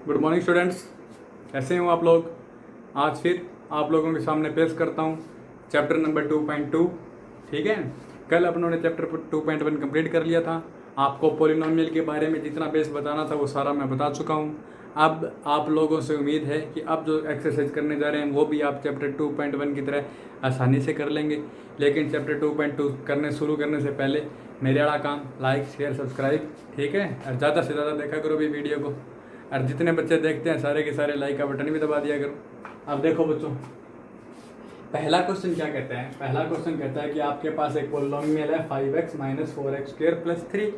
Good morning students, कैसे हो आप लोग। आज फिर आप लोगों के सामने पेश करता हूँ चैप्टर नंबर 2.2। ठीक है, कल अपनों ने चैप्टर 2.1 कंप्लीट कर लिया था। आपको पॉलिनोमियल के बारे में जितना बेस बताना था वो सारा मैं बता चुका हूँ। अब आप लोगों से उम्मीद है कि अब जो एक्सरसाइज करने जा रहे हैं वो भी आप चैप्टर 2.1 की तरह आसानी से कर लेंगे। लेकिन चैप्टर 2.2 शुरू करने से पहले मेरे वाला काम लाइक शेयर सब्सक्राइब, ठीक है, और ज़्यादा से ज़्यादा देखा करो भी वीडियो को। और जितने बच्चे देखते हैं सारे के सारे लाइक का बटन भी दबा दिया करो। अब देखो बच्चों, पहला क्वेश्चन क्या कहता है। पहला क्वेश्चन कहता है कि आपके पास एक पॉलिनोमियल है 5x - 4x² + 3।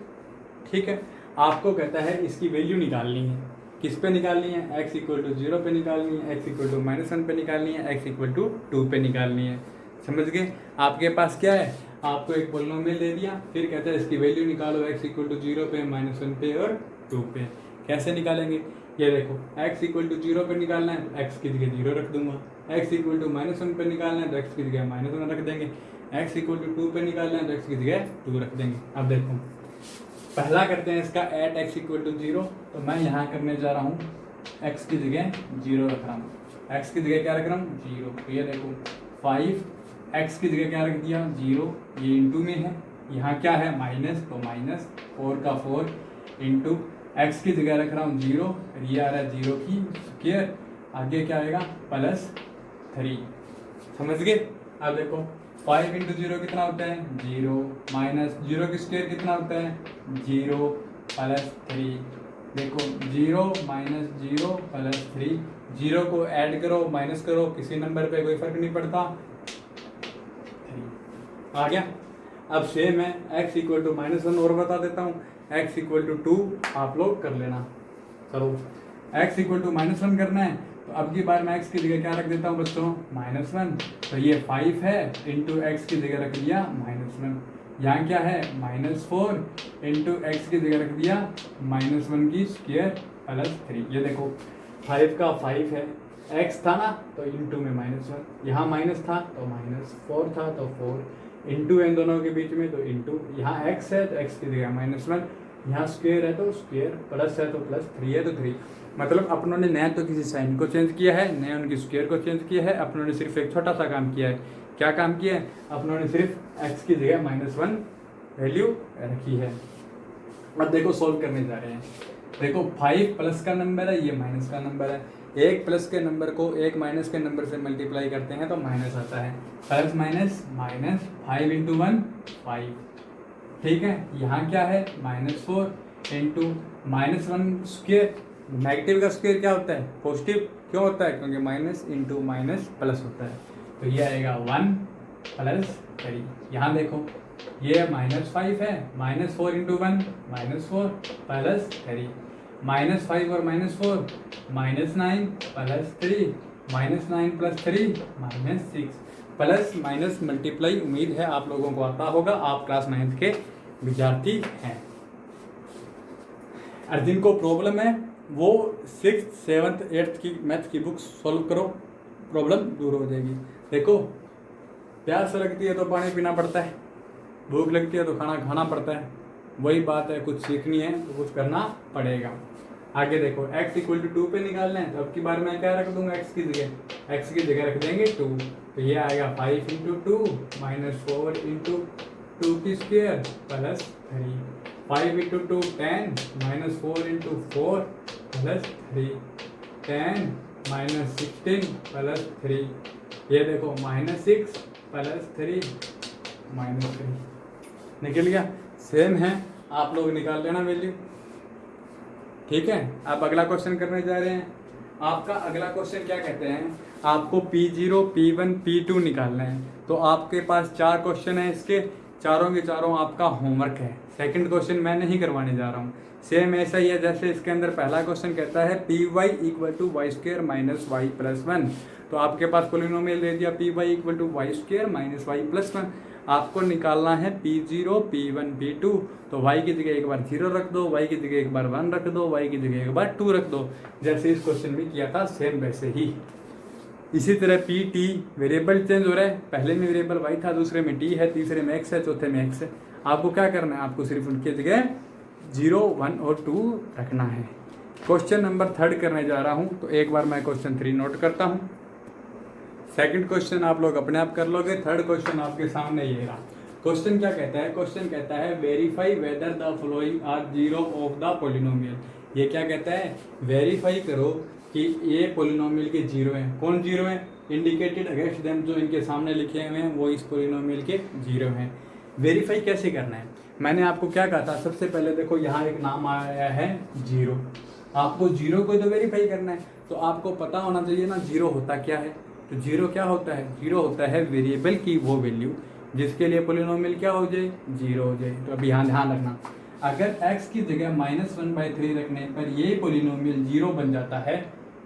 ठीक है, आपको कहता है इसकी वैल्यू निकालनी है। किस पे निकालनी है? x = 0 पे निकालनी है, x = -1 पे निकालनी है, x = 2 पे निकालनी है। समझ गए? आपके पास क्या है, आपको एक पॉलिनोमियल दे दिया, फिर कहता है इसकी वैल्यू निकालो x = 0 पे, -1 पे और 2 पे। कैसे निकालेंगे? ये देखो, x = 0 पे निकालना है तो x की जगह 0 रख दूंगा, x = -1 पे निकालना है तो x की जगह -1 रख देंगे, x = 2 पे निकालना है तो x की जगह 2 रख देंगे। अब देखो, पहला करते हैं इसका एट x = 0। तो मैं यहाँ करने जा रहा हूँ x की जगह 0 रख रहा हूँ। x की जगह क्या रख रहा हूँ? 0। तो ये देखो 5, x की जगह क्या रख दिया? 0। ये इंटू में है, यहाँ क्या है? माइनस, तो माइनस 4 का 4 इंटू x की जगह रख रहा हूँ 0, ये आ रहा है 0 की स्क्वायर, आगे क्या आएगा? +3। समझ गए? अब देखो 5 × 0 कितना होता है? 0, माइनस 0 की स्क्वायर कितना होता है? 0 +3। देखो 0 - 0 +3, 0 को ऐड करो माइनस करो, किसी नंबर पे कोई फर्क नहीं पड़ता, 3 आ गया। अब सेम है x = -1 और बता देता हूँ, x = 2 आप लोग कर लेना। चलो x = -1 करना है तो अब की बार मैं x की जगह क्या रख देता हूँ बच्चों? -1। तो ये 5 है इंटू x की जगह रख दिया -1। यहाँ क्या है? -4 इंटू x की जगह रख दिया -1 की स्क्वायर +3। ये देखो 5 का 5 है, x था ना तो इंटू में -1, यहाँ माइनस था तो -4 था तो 4 इंटू इन दोनों के बीच में तो इंटू, यहाँ x है तो x की जगह -1, यहाँ स्क्वायर है तो स्क्वायर, प्लस है तो +3 है तो 3। मतलब अपनों ने न तो किसी साइन को चेंज किया है, न उनकी स्क्वायर को चेंज किया है। अपनों ने सिर्फ एक छोटा सा काम किया है। क्या काम किया है? अपनों ने सिर्फ x की जगह -1 वैल्यू रखी है। अब देखो सॉल्व करने जा रहे हैं। देखो 5 प्लस का नंबर है, ये माइनस का नंबर है। एक प्लस के नंबर को एक माइनस के नंबर से मल्टीप्लाई करते हैं तो माइनस आता है। Plus minus minus, 5 × 1 5। ठीक है, यहाँ क्या है? -4 इंटू -1 स्क्वायर। नेगेटिव का स्क्वायर क्या होता है? पॉजिटिव। क्यों होता है? क्योंकि माइनस इंटू माइनस प्लस होता है। तो ये आएगा 1 + 3। यहाँ देखो ये -5 है, -4 × 1 -4 + 3, -5 और -4 -9 + 3, -9 + 3 -6। प्लस माइनस मल्टीप्लाई उम्मीद है आप लोगों को आता होगा, आप क्लास 9th के विद्यार्थी हैं। और जिनको प्रॉब्लम है वो 6th 7th 8th की मैथ की बुक सॉल्व करो, प्रॉब्लम दूर हो जाएगी। देखो प्यास लगती है तो पानी पीना पड़ता है, भूख लगती है तो खाना खाना पड़ता है। वही बात है, कुछ सीखनी है तो कुछ करना पड़ेगा। आगे देखो x = 2 पे निकालना है तो अब की बार मैं क्या रख दूंगा? x की जगह रख देंगे 2। तो ये आएगा 5 × 2 -4 × 2 की स्क्वायर +3, 5 × 2 10 -4 × 4 +3, 10 -16 +3। ये देखो -6 + 3 -3 निकल गया। सेम है, आप लोग निकाल लेना वैल्यू। ठीक है, आप अगला क्वेश्चन करने जा रहे हैं। आपका अगला क्वेश्चन क्या कहते हैं? आपको P0 P1 P2 निकालना है। तो आपके पास 4 क्वेश्चन है, इसके चारों के चारों आपका होमवर्क है। सेकंड क्वेश्चन मैं नहीं करवाने जा रहा हूँ, सेम ऐसा ही है जैसे इसके अंदर पहला क्वेश्चन कहता है Py = y² - y + 1। तो आपके पास पॉलिनोमियल दे दिया Py = y² - y + 1। आपको निकालना है P0 P1 P2। तो y की जगह एक बार 0 रख दो, y की जगह एक बार 1 रख दो, y की जगह एक बार 2 रख दो, जैसे इस क्वेश्चन में किया था सेम वैसे ही। इसी तरह PT वेरिएबल चेंज हो रहा है, पहले में वेरिएबल y था, दूसरे में t है, तीसरे में x है, चौथे में x है। आपको क्या करना है? आपको सिर्फ उनकी जगह 0 1 और 2 रखना है। क्वेश्चन नंबर 3 करने जा रहा हूँ, तो एक बार मैं क्वेश्चन 3 नोट करता हूँ। सेकंड क्वेश्चन आप लोग अपने आप कर लोगे। थर्ड क्वेश्चन आपके सामने ये रहा। क्वेश्चन क्या कहता है? क्वेश्चन कहता है verify whether the following are zero of the polynomial. ये क्या कहता है? वेरीफाई करो कि ये पोलिनोमियल के जीरो हैं। कौन जीरो हैं? इंडिकेटेड अगेंस्ट देम, जो इनके सामने लिखे हुए हैं वो इस पोलिनोमियल के जीरो हैं। वेरीफाई कैसे करना है? मैंने आपको क्या कहा था? सबसे पहले देखो यहाँ एक नाम आया है जीरो। आपको जीरो को तो वेरीफाई करना है, तो आपको पता होना चाहिए ना जीरो होता क्या है। तो जीरो क्या होता है? जीरो होता है वेरिएबल की वो वैल्यू जिसके लिए पोलिनोमियल क्या हो जाए? जीरो हो जाए। तो अब यहाँ ध्यान रखना, अगर x की जगह -1/3 रखने पर ये पोलिनोमियल जीरो बन जाता है,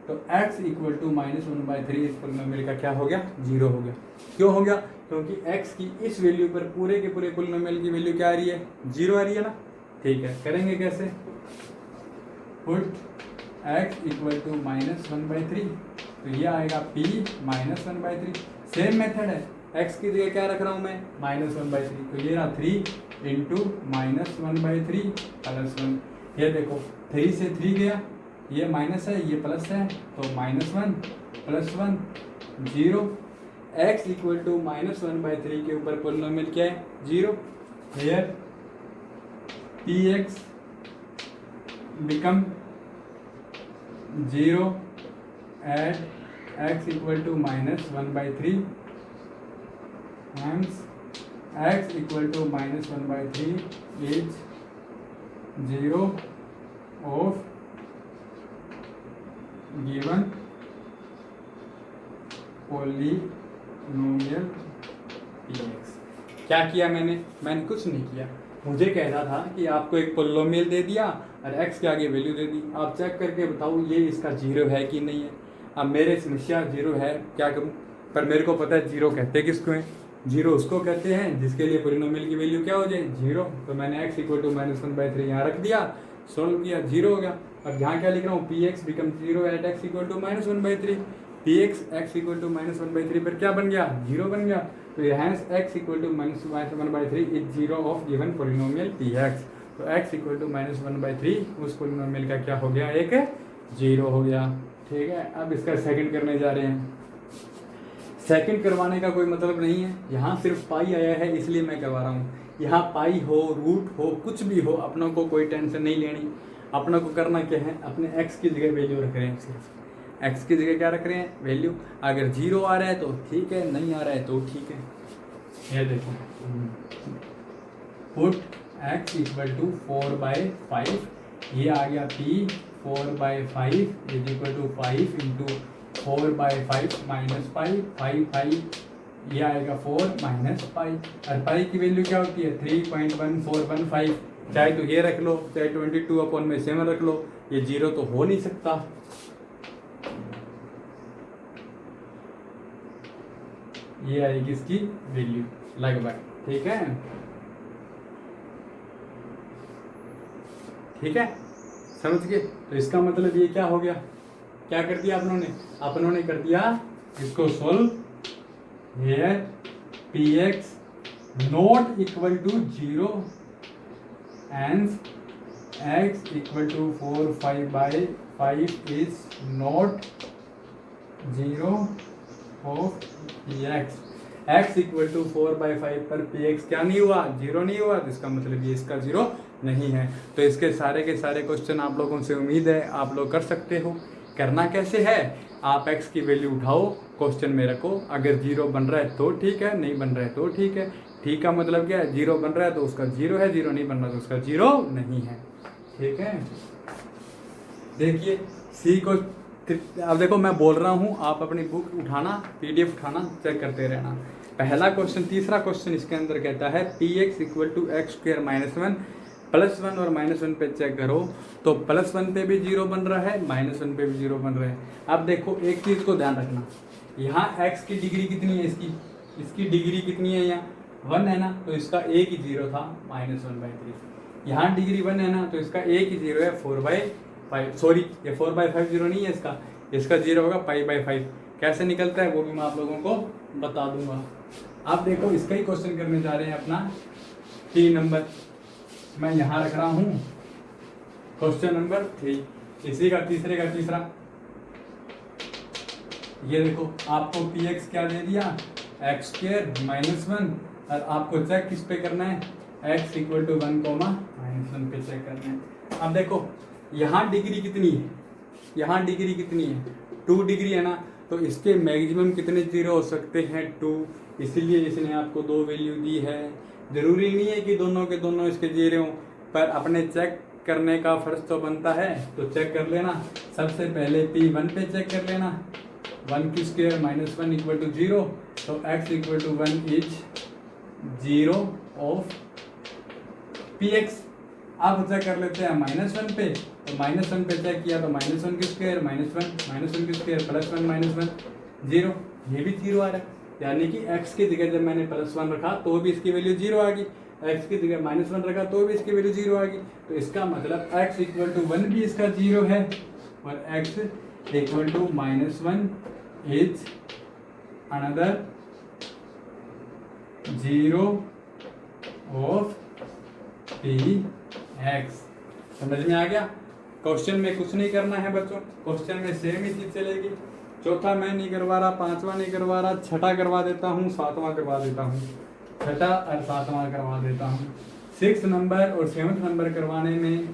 तो x इक्वल टू -1/3 इस पोलिनोमियल का क्या हो गया? जीरो हो गया। क्यों हो गया? क्योंकि x की इस वैल्यू पर पूरे के पूरे पोलिनोमियल की वैल्यू क्या आ रही है? जीरो आ रही है ना। ठीक है, करेंगे कैसे? पुट x इक्वल टू -1/3, तो ये आएगा p -1/3। सेम मेथड है, x की जगह क्या रख रहा हूँ मैं? -1/3, तो ये रहा 3 इंटू -1/3 +1। ये देखो 3 से 3 गया, ये माइनस है ये प्लस है, तो -1 +1 0। x इक्वल टू -1/3 के ऊपर पोलिनोमियल क्या है? Zero. Here px become 0 at x equal to -1/3, hence x equal to -1/3 is 0 of given polynomial px। क्या किया मैंने? मैंने कुछ नहीं किया। मुझे कहना था कि आपको एक पोलिनोमियल दे दिया और x के आगे वैल्यू दे दी, आप चेक करके बताओ ये इसका जीरो है कि नहीं है। अब मेरे समस्या जीरो है, क्या करूं? पर मेरे को पता है जीरो कहते किसको हैं? जीरो उसको कहते हैं जिसके लिए पोलिनोमियल की वैल्यू क्या हो जाए? जीरो। तो मैंने x इक्वल टू -1/3 यहाँ रख दिया, सोल्व किया, जीरो हो गया। अब यहाँ क्या लिख रहा हूँ? px become 0 at x equal to -1/3। px x equal to -1/3 पर क्या बन गया? जीरो बन गया। तो hence x equal to -1/3 is zero of given polynomial px। तो x इक्वल टू -1/3 उस पोलिनोमियल का क्या हो गया? एक जीरो हो गया। ठीक है, अब इसका सेकंड करने जा रहे हैं। सेकंड करवाने का कोई मतलब नहीं है, यहाँ सिर्फ पाई आया है इसलिए मैं करवा रहा हूँ। यहाँ पाई हो, रूट हो, कुछ भी हो, अपनों को कोई टेंशन नहीं लेनी। अपनों को करना क्या है? अपने x की जगह वैल्यू रख रहे हैं, सिर्फ x की जगह क्या रख रहे हैं? वैल्यू। अगर जीरो आ रहा है तो ठीक है, नहीं आ रहा है तो ठीक है। ये देखो, पुट x इक्वल टू 4/5, ये आ गया p 4/5 is equal to 5 into 4/5 minus pi, 5 ये आएगा 4 माइनस पाई। और पाई की वैल्यू क्या होती है? 3.1415। चाहे तो ये रख लो, चाहे 22/7 रख लो, ये जीरो तो हो नहीं सकता। ये आएगी इसकी वैल्यू लगभग। ठीक है, ठीक है, समझ गए? तो इसका मतलब ये क्या हो गया? क्या कर दिया अपनों ने कर दिया इसको solve. Here px not equal to 0 and x equal to 4/5 is not 0 of px। x equal to 4/5 पर px क्या नहीं हुआ? जीरो नहीं हुआ। तो इसका मतलब ये इसका जीरो नहीं है। तो इसके सारे के सारे क्वेश्चन आप लोगों से उम्मीद है आप लोग कर सकते हो। करना कैसे है? आप x की वैल्यू उठाओ, क्वेश्चन में रखो, अगर जीरो बन रहा है तो ठीक है, नहीं बन रहा है तो ठीक है। ठीक का मतलब क्या है? जीरो बन रहा है तो उसका जीरो है, जीरो नहीं बन रहा तो उसका जीरो नहीं है। ठीक है, देखिए सी को अब देखो मैं बोल रहा हूँ, आप अपनी बुक उठाना, PDF उठाना, चेक करते रहना। पहला क्वेश्चन, तीसरा क्वेश्चन इसके अंदर कहता है px इक्वल टू x² -1 +1 और -1 पे चेक करो तो +1 पे भी जीरो बन रहा है, -1 पे भी जीरो बन रहा है। अब देखो एक चीज़ को ध्यान रखना, यहाँ x की डिग्री कितनी है? इसकी डिग्री कितनी है? यहाँ 1 है ना, तो इसका एक ही जीरो था -1/3। यहाँ डिग्री 1 है ना, तो इसका एक ही जीरो है 4/5। सॉरी, ये 4/5 जीरो नहीं है, इसका जीरो होगा π/5। कैसे निकलता है वो भी मैं आप लोगों को बता दूंगा। आप देखो इसका ही क्वेश्चन करने जा रहे हैं अपना 3 नंबर। मैं यहाँ रख रहा हूँ क्वेश्चन नंबर 3। इसी का तीसरे का तीसरा। ये देखो आपको पी एक्स क्या दे दिया, एक्स स्क्वायर माइनस वन, और आपको चेक किस पे करना है, एक्स इक्वल टू 1 माइनस 1 पे चेक करना है। अब देखो यहाँ डिग्री कितनी है, यहाँ डिग्री कितनी है, 2 डिग्री है ना, तो इसके मैक्सिमम कितने जीरो हो सकते हैं, 2, इसीलिए इसने आपको 2 वैल्यू दी है। ज़रूरी नहीं है कि दोनों के दोनों इसके जीरो हों, पर अपने चेक करने का फर्ज तो बनता है, तो चेक कर लेना। सबसे पहले P1 पे चेक कर लेना, 1 की स्क्वायर माइनस 1 इक्वल टू 0, तो x equal to 1 is 0 of Px। अब चेक कर लेते हैं -1 पे, तो -1 पे चेक किया तो -1 की स्क्वायर -1 की स्क्वायर +1 -1 0, ये भी 0 आ रहा है। यानी कि x की जगह जब मैंने +1 रखा तो भी इसकी वैल्यू 0 आ गई, x की जगह -1 रखा तो भी इसकी वैल्यू 0 आ गई। तो इसका मतलब x इक्वल टू 1 भी इसका 0 है, और x equal to -1 is another 0 of Px। समझ में आ गया। क्वेश्चन में कुछ नहीं करना है बच्चों, क्वेश्चन में सेम ही चीज चलेगी। चौथा मैं नहीं करवा रहा, पांचवा नहीं करवा रहा, छठा करवा देता हूँ, सातवां करवा देता हूँ, छठा और सातवां करवा देता हूँ। 6 नंबर और 7 नंबर करवाने में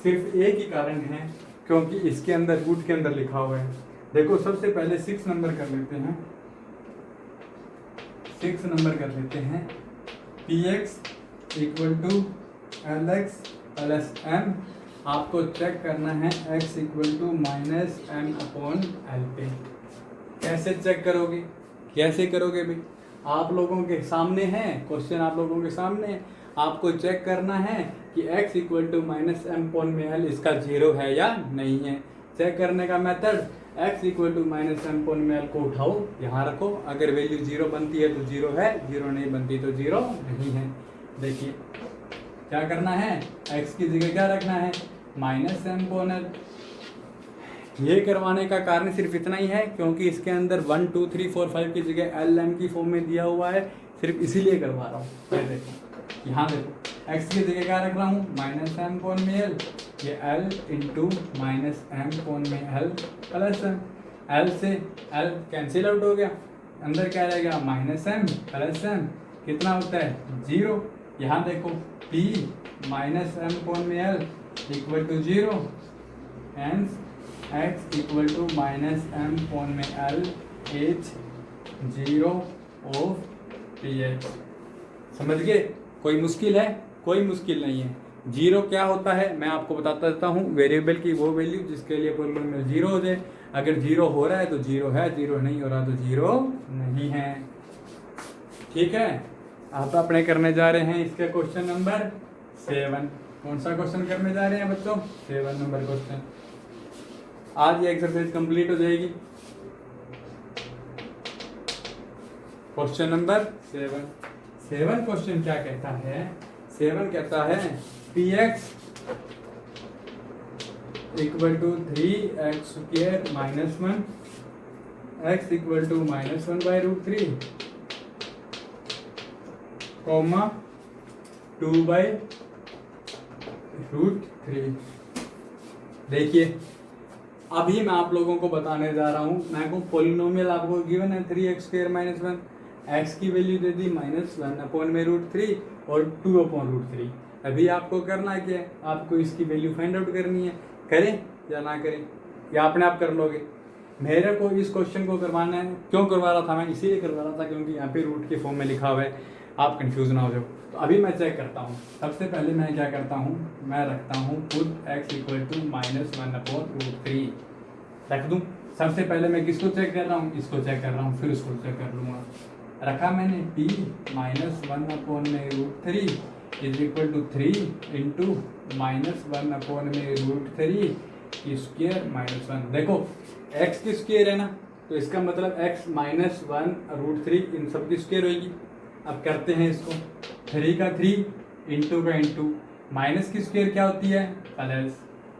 सिर्फ एक ही कारण है, क्योंकि इसके अंदर रूट के अंदर लिखा हुआ है। देखो सबसे पहले 6 नंबर कर लेते हैं, 6 नंबर कर लेते हैं। Px equal to Lx plus m, आपको चेक करना है x equal to -m upon l पे। कैसे चेक करोगे, कैसे करोगे भाई, आप लोगों के सामने है क्वेश्चन, आप लोगों के सामने आपको चेक करना है कि x equal to -m upon में l इसका 0 है या नहीं है। चेक करने का method, x equal to -m upon में l को उठाओ, यहाँ रखो, अगर वैल्यू 0 बनती है तो 0 है, 0 नहीं बनती तो 0 नहीं है। देखिए क्या करना है, x की जगह क्या रखना है, -m अपॉन l। ये करवाने का कारण सिर्फ इतना ही है क्योंकि इसके अंदर 1 2 3 4 5 की जगह l m की फॉर्म में दिया हुआ है, सिर्फ इसीलिए करवा रहा हूँ। ये देखो यहाँ देखो x की जगह क्या रख रहा हूँ, -m अपॉन में l, ये l इंटू -m अपॉन में l प्लस m, l से l कैंसिल आउट हो गया, अंदर क्या रहेगा -m प्लस m, कितना होता है 0। यहाँ देखो p -m अपॉन में l equal to 0, hence x equal to -m upon में l इज 0 ऑफ Px। समझ गए, कोई मुश्किल है, कोई मुश्किल नहीं है। 0 क्या होता है मैं आपको बताता देता हूँ, वेरिएबल की वो वैल्यू जिसके लिए पॉलिनोमियल 0 हो जाए। अगर 0 हो रहा है तो 0 है, 0 नहीं हो रहा तो 0 नहीं है। ठीक है, आप अपने करने जा रहे हैं इसके क्वेश्चन नंबर 7। कौन सा क्वेश्चन करने जा रहे हैं बच्चों, 7 नंबर क्वेश्चन। आज ये एक्सरसाइज कंप्लीट हो जाएगी। क्वेश्चन नंबर 7 क्वेश्चन क्या कहता है, 7 कहता है Px equal to 3x square minus 1, x equal to -1 by √3, comma 2 by √3। देखिए अभी मैं आप लोगों को बताने जा रहा हूँ, मैं को पॉलिनोमियल आपको गिवन है 3x स्क्वायर माइनस 1, x की वैल्यू दे दी -1 अपॉन में √3 और 2 अपॉन √3। अभी आपको करना क्या है, आपको इसकी वैल्यू फाइंड आउट करनी है, करें या ना करें, या अपने आप कर लोगे। मेरे को इस क्वेश्चन को करवाना है, क्यों करवा रहा था मैं, इसीलिए करवा रहा था क्योंकि यहाँ पे रूट के फॉर्म में लिखा हुआ है, आप कंफ्यूज ना हो जाओ। तो अभी मैं चेक करता हूँ। सबसे पहले मैं क्या करता हूँ, मैं रखता हूँ put x equal to -1 upon √3 रख दूँ। सबसे पहले मैं किसको चेक कर रहा हूँ, इसको चेक कर रहा हूँ, फिर उसको चेक कर लूँगा। रखा मैंने p -1 अपॉन में √3 is equal to 3 into -1 upon में √3 की स्क्वायर -1। देखो x की स्क्वायर है ना, तो इसका मतलब x -1 √3 इन सब की स्क्वायर होगी। अब करते हैं इसको, 3 का 3 इंटू का इंटू, माइनस की स्क्वायर क्या होती है प्लस,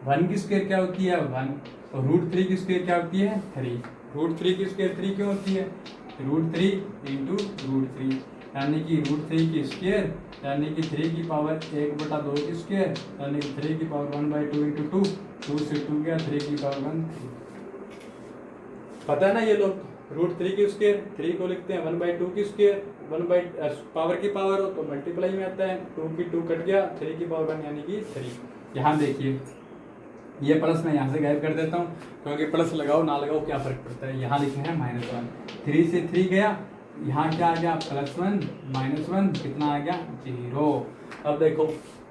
1 की स्क्वायर क्या होती है 1, तो √3 की स्क्वायर क्या होती है 3, √3 की स्क्वायर 3 क्यों होती है, √3 इंटू √3 यानी कि √3 की स्क्वायर यानी कि 3 की पावर 1/2 की स्क्वायर यानी कि 3 की पावर 1/2 इंटू 2 2 से 2 गया 3 की पावर 1 3। पता है ना ये लोग √3 की स्क्वायर 3 को लिखते हैं 1/2 की स्क्वायर 1 पावर की पावर हो तो मल्टीप्लाई में आता है 2 की 2 कट गया 3 की पावर 1 यानी कि 3। यहाँ देखिए ये प्लस मैं यहाँ से गायब कर देता हूँ क्योंकि प्लस लगाओ ना लगाओ क्या फर्क पड़ता है। यहाँ लिखे हैं -1 3 से 3 गया यहाँ क्या आ गया +1 -1 कितना आ गया 0। अब देखो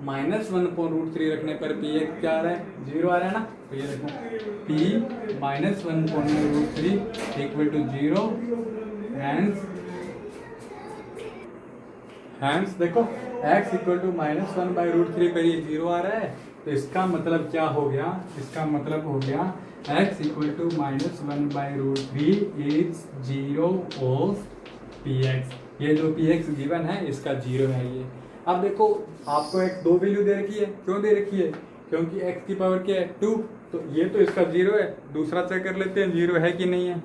-1/√3 रखने पर पी क्या आ रहा है 0 आ रहा है ना। तो ये देखो p -1/√3 = 0 हैंस देखो x = -1/√3 पर ये 0 आ रहा है। तो इसका मतलब क्या हो गया इसका मतलब हो गया x = -1/√3 इज 0 ऑफ px। ये जो px गिवन है इसका 0 है ये। अब देखो आपको एक दो वैल्यू दे रखी है क्यों दे रखी है क्योंकि x की पावर क्या है 2। तो ये तो इसका 0 है दूसरा चेक कर लेते हैं 0 है कि नहीं है।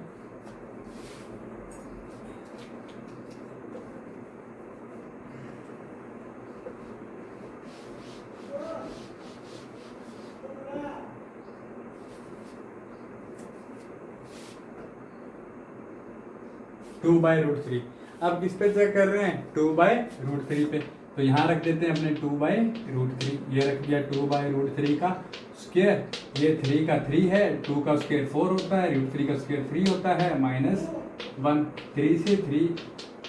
Two by root three. अब किस पे चेक कर रहे हैं 2/√3 पे। तो यहाँ रख देते हैं अपने 2/√3। ये रख दिया 2/√3 का स्क्वायर। ये 3 का 3 है 2 का स्क्वायर 4 होता है √3 का स्क्वायर 3 होता है -1 3 से 3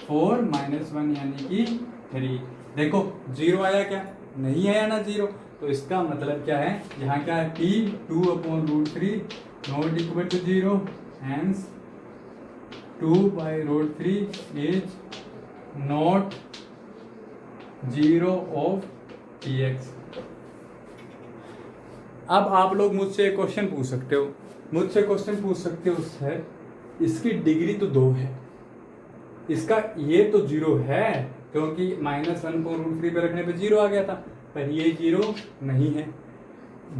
4 -1 यानी कि 3। देखो 0 आया क्या नहीं आया ना 0। तो इसका मतलब क्या है यहाँ क्या है p 2/√3 not equal to 0 hence 2/√3 is not 0 of px। अब आप लोग मुझसे एक क्वेश्चन पूछ सकते हो सर इसकी डिग्री तो 2 है इसका ये तो 0 है क्योंकि -1/√3 पे रखने पे 0 आ गया था पर ये 0 नहीं है।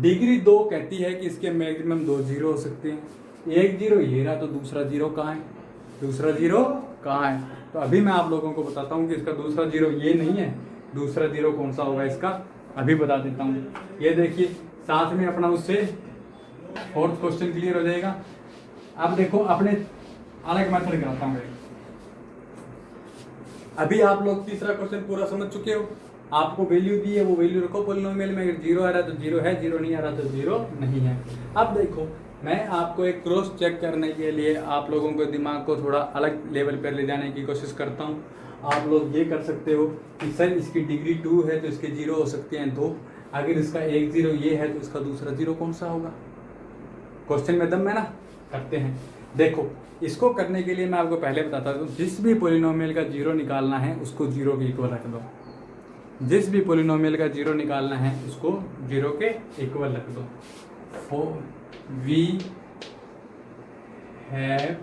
डिग्री 2 कहती है कि इसके मैक्सिमम 2 0 हो सकते हैं। एक 0 ये रहा तो दूसरा 0 कहाँ है दूसरा 0 कहाँ है। तो अभी मैं आप लोगों को बताता हूँ कि इसका दूसरा 0 ये नहीं है। दूसरा 0 कौन सा होगा इसका अभी बता देता हूँ। ये देखिए साथ में अपना उससे 4th क्वेश्चन क्लियर हो जाएगा। अब देखो अपने अलग मेथड कराता हूँ। अभी आप लोग तीसरा क्वेश्चन पूरा समझ चुके हो। आपको वैल्यू दी है वो वैल्यू रखो पॉलिनोमियल में। अगर 0 आ रहा है तो 0 है 0 नहीं आ रहा तो 0 नहीं है। अब देखो मैं आपको एक क्रॉस चेक करने के लिए आप लोगों के दिमाग को थोड़ा अलग लेवल पर ले जाने की कोशिश करता हूँ। आप लोग ये कर सकते हो कि सर इसकी डिग्री 2 है तो इसके 0 हो सकते हैं 2। अगर इसका एक 0 ये है तो इसका दूसरा 0 कौन सा होगा। क्वेश्चन में दम में ना करते हैं। देखो इसको करने के लिए मैं आपको पहले बताता हूँ जिस भी पॉलिनोमियल का 0 निकालना है उसको 0 के इक्वल रख दो। जिस भी पॉलिनोमियल का 0 निकालना है उसको 0 के इक्वल रख दो। we have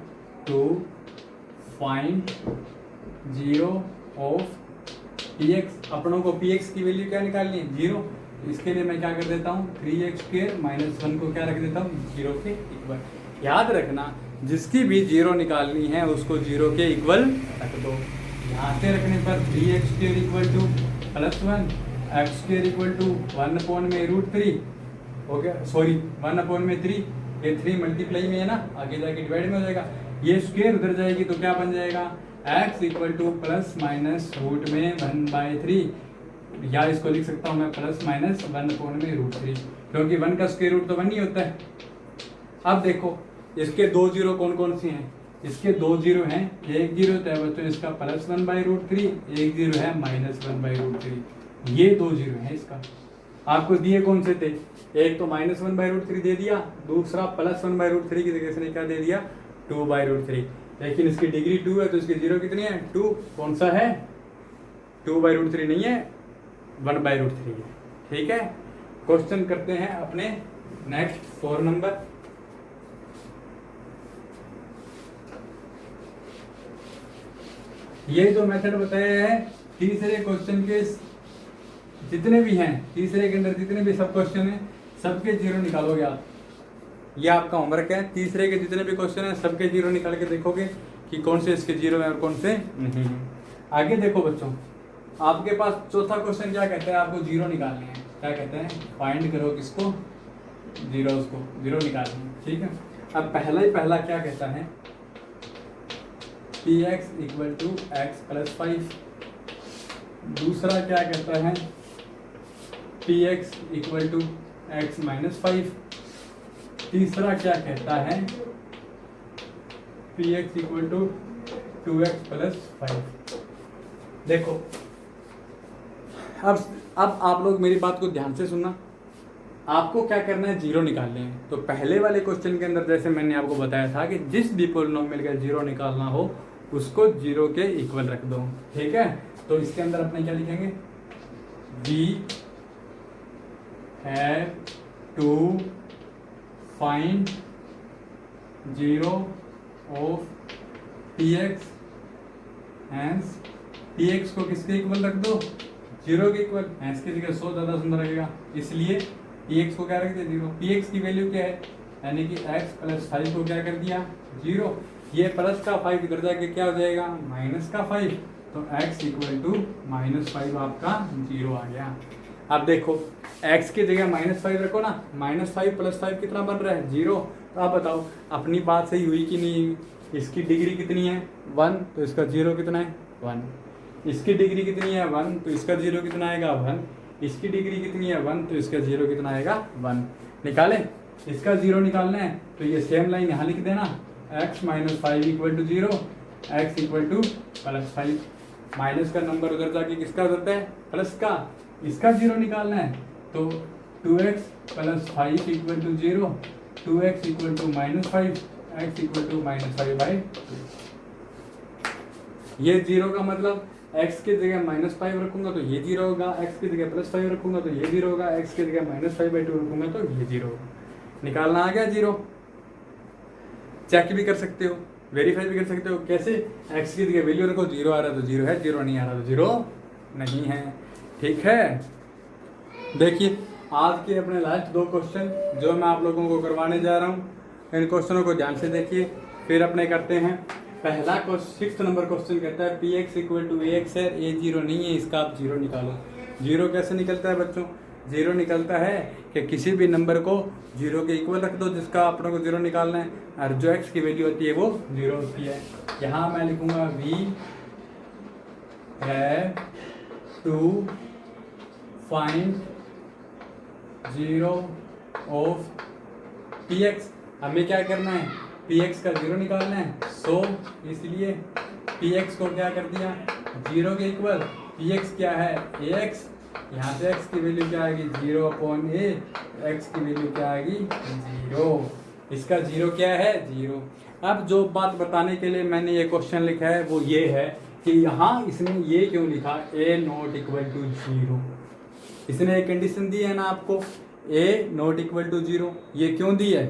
to find 0 of px। अपनों को px की वैल्यू क्या निकालनी है 0। इसके लिए मैं क्या कर देता हूँ 3x² -1 को क्या रख देता हूँ 0 के इक्वल। याद रखना जिसकी भी 0 निकालनी है उसको 0 के इक्वल रख दो। यहाँ से रखने पर 3x² = +1 x² = 1/√3 हो गया सॉरी 1/3। ये 3 मल्टीप्लाई में है ना आगे जाके डिवाइड में हो जाएगा। ये स्क्वायर उधर जाएगी तो क्या बन जाएगा x ± √1/3 या इसको लिख सकता हूँ मैं ±1/√3 क्योंकि 1 का स्क्वायर रूट तो 1 ही होता है। अब देखो इसके 2 0 कौन कौन से हैं। इसके 2 0 हैं एक 0 तो है बच्चों इसका +1/√3 एक 0 है -1/√3। ये 2 0 है इसका। आपको दिए कौन से थे एक तो -1/√3 दे दिया दूसरा +1/√3 की जगह से क्या दे दिया 2/√3। लेकिन इसकी डिग्री 2 है तो इसकी 0 कितनी है 2। कौन सा है 2/√3 नहीं है 1/√3 है। ठीक है क्वेश्चन करते हैं अपने नेक्स्ट 4 नंबर। ये जो मेथड बताया है तीसरे क्वेश्चन के जितने भी हैं तीसरे के अंदर जितने भी सब क्वेश्चन हैं सबके 0 निकालोगे आप। ये आपका होमवर्क है। तीसरे के जितने भी क्वेश्चन हैं सबके 0 निकाल के देखोगे कि कौन से इसके 0 हैं और कौन से नहीं हैं। आगे देखो बच्चों आपके पास चौथा क्वेश्चन क्या कहता है आपको 0 निकालने हैं। क्या कहते हैं फाइंड करो किसको जीरो, उसको जीरो निकालना, ठीक है। अब पहला ही पहला क्या कहता है, P X equal to X plus 5। दूसरा क्या कहता है, P X equal to X minus 5। तीसरा क्या कहता है, P X equal to 2x plus 5। देखो अब आप लोग मेरी बात को ध्यान से सुनना। आपको क्या करना है, जीरो निकालने हैं। तो पहले वाले क्वेश्चन के अंदर जैसे मैंने आपको बताया था कि जिस भी पॉलिनोमियल का जीरो निकालना हो उसको जीरो के इक्वल रख दो, ठीक है। तो इसके अंदर अपने क्या लिखेंगे, we have to find zero of P X, hence P X को किसके इक्वल रख दो, जीरो के इक्वल। हैंस की जगह 100 ज़्यादा सुंदर लगेगा, इसलिए पी एक्स को क्या रख दिया, जीरो। पी एक्स की वैल्यू क्या है, यानी कि एक्स प्लस 5 को क्या कर दिया, जीरो। ये प्लस का 5 इधर जाके क्या हो जाएगा, माइनस का 5। तो x इक्वल टू -5 आपका जीरो आ गया। अब देखो x की जगह -5 रखो ना, -5 प्लस 5 कितना बन रहा है, जीरो। तो आप बताओ अपनी बात सही हुई कि नहीं। इसकी डिग्री कितनी है, 1, तो इसका जीरो कितना है, 1। इसकी डिग्री कितनी है, 1, तो इसका जीरो कितना आएगा, 1। इसकी डिग्री कितनी है, 1, तो इसका जीरो कितना आएगा, 1। निकालें, इसका जीरो निकालना है तो ये सेम लाइन यहाँ लिख देना, x minus 5 equal to zero, X equal to plus 5। Minus का नंबर उधर जाके किसका होता है, प्लस का। इसका जीरो निकालना है तो 2x plus 5 equal to zero, 2x equal to -5, x equal to -5/2। ये जीरो का मतलब x की जगह -5 रखूंगा तो ये जीरो होगा, x की जगह +5 रखूंगा तो ये जीरो होगा, x की जगह -5/2 रखूंगा तो ये जीरो होगा। निकालना आ गया जीरो। चेक भी कर सकते हो, वेरीफाई भी कर सकते हो। कैसे, x की जगह वैल्यू रखो, जीरो आ रहा तो जीरो है, जीरो नहीं आ रहा तो जीरो नहीं है, ठीक है। देखिए आज के अपने लास्ट 2 क्वेश्चन जो मैं आप लोगों को करवाने जा रहा हूँ, इन क्वेश्चनों को ध्यान से देखिए, फिर अपने करते हैं। पहला 6 नंबर क्वेश्चन कहता है P X equal to A X है, ए जीरो नहीं है, इसका आप जीरो निकालो। जीरो कैसे निकलता है बच्चों, जीरो निकलता है कि किसी भी नंबर को जीरो के इक्वल रख दो जिसका अपने को जीरो निकालना है, और जो एक्स की वैल्यू होती है वो जीरो होती है। यहाँ मैं लिखूंगा we have to find zero of P X. हमें क्या करना है, पी एक्स का जीरो निकालना है। सो इसलिए पी एक्स को क्या कर दिया, जीरो के इक्वल। पी एक्स क्या है, ए एक्स। यहाँ से एक्स की वैल्यू क्या आएगी, 0/a। एक्स की वैल्यू क्या आएगी, जीरो। इसका जीरो क्या है, जीरो। अब जो बात बताने के लिए मैंने ये क्वेश्चन लिखा है वो ये है कि यहाँ इसने ये क्यों लिखा, a not equal to zero. इसने एक कंडीशन दी है ना आपको, a not equal to zero. ये क्यों दी है,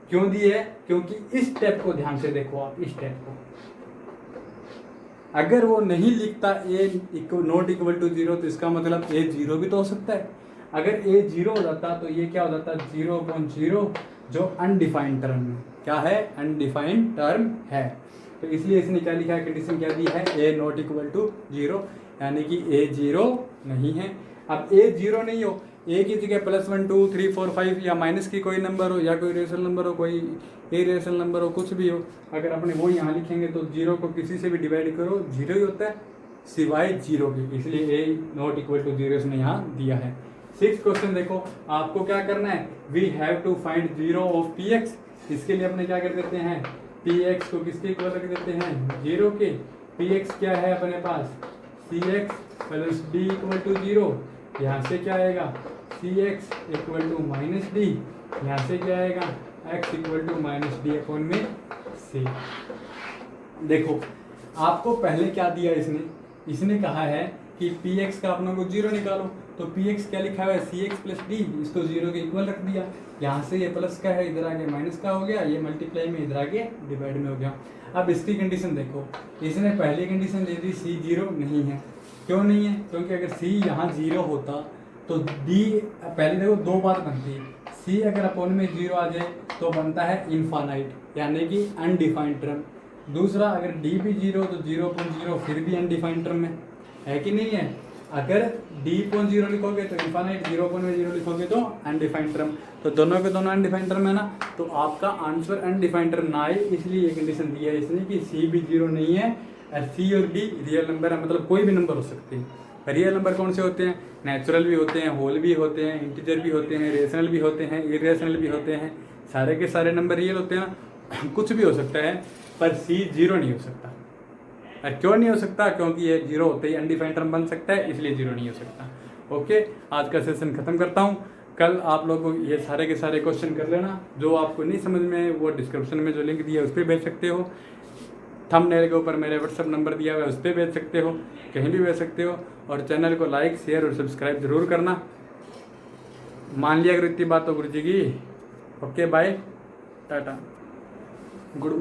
क्यों दी है, क्योंकि इस स्टेप को ध्यान से देखो आप, इस स्टेप को अगर वो नहीं लिखता ए नॉट इक्वल टू जीरो तो इसका मतलब ए जीरो भी तो हो सकता है। अगर ए जीरो हो जाता तो ये क्या हो जाता, 0/0, जो अनडिफाइंड टर्म है। क्या है, अनडिफाइंड टर्म है। तो इसलिए इसने क्या लिखा है, कंडीशन क्या दी है, ए नॉट इक्वल टू जीरो, यानी कि ए जीरो नहीं है। अब ए जीरो नहीं हो, ए की जगह +1 2 3 4 5 या माइनस की कोई नंबर हो, या कोई रेशनल नंबर हो, कोई इरेशनल नंबर हो, कुछ भी हो, अगर अपने वो यहाँ लिखेंगे तो जीरो को किसी से भी डिवाइड करो जीरो ही होता है सिवाय जीरो के, इसलिए ए नॉट इक्वल टू जीरो इसने यहाँ दिया है। 6th क्वेश्चन देखो, आपको क्या करना है, we have to find zero of P X. इसके लिए अपने क्या कर देते हैं, पी एक्स को किसके इक्वल रख देते हैं, जीरो के। पी एक्स क्या है अपने पास, c x plus d equal to zero. यहाँ से क्या आएगा, c x equal to minus d. यहाँ से क्या आएगा, एक्स इक्वल टू -d/c। देखो आपको पहले क्या दिया इसने, इसने कहा है कि पी एक्स का अपना को जीरो निकालो, तो पी एक्स क्या लिखा हुआ है, सी एक्स प्लस डी, इसको जीरो के इक्वल रख दिया। यहाँ से ये प्लस का है, इधर आगे माइनस का हो गया, ये मल्टीप्लाई में इधर आगे डिवाइड में हो गया। अब इसकी कंडीशन देखो, इसने पहली कंडीशन ले दी सी जीरो नहीं है। क्यों नहीं है, क्योंकि अगर सी यहाँ जीरो होता तो डी, पहले देखो 2 बात बनती है, सी अगर अपोन में जीरो आ जाए तो बनता है इनफाइनाइट, यानी कि अनडिफाइंड टर्म। दूसरा अगर डी भी जीरो तो 0/0 फिर भी अनडिफाइंड टर्म है कि नहीं है। अगर d.0 लिखोगे तो इनफाइनाइट, 0.0 लिखोगे तो अनडिफाइंड टर्म। तो दोनों के दोनों अनडिफाइंड टर्म है ना, तो आपका आंसर अनडिफाइंड टर्म ना आए, इसलिए ये कंडीशन दी है इसने कि c भी 0 नहीं है और c और d रियल नंबर है, मतलब कोई भी नंबर हो सकते हैं। रियल नंबर कौन से होते हैं? नेचुरल भी होते हैं, होल भी होते हैं, इंटीजर भी होते हैं, रेशनल भी होते हैं, इरेशनल भी होते हैं। सारे के सारे नंबर रियल होते हैं ना। कुछ भी हो सकता है पर c 0 नहीं हो सकता। क्यों नहीं हो सकता? क्योंकि ये 0 होते ही अनडिफाइंड टर्म बन सकता है, इसलिए 0 नहीं हो सकता। ओके, आज का सेशन खत्म करता हूँ। कल आप लोग ये सारे के सारे क्वेश्चन कर लेना। जो आपको नहीं समझ में वो डिस्क्रिप्शन में जो लिंक दिया है उस पर भेज सकते हो, थंबनेल के ऊपर मेरे व्हाट्सअप नंबर दिया हुआ है उस पर भेज सकते हो, कहीं भी भेज सकते हो। और चैनल को लाइक, शेयर और सब्सक्राइब जरूर करना। मान लिया करो इतनी बात तो गुरु जी की। Okay, bye, Tata, good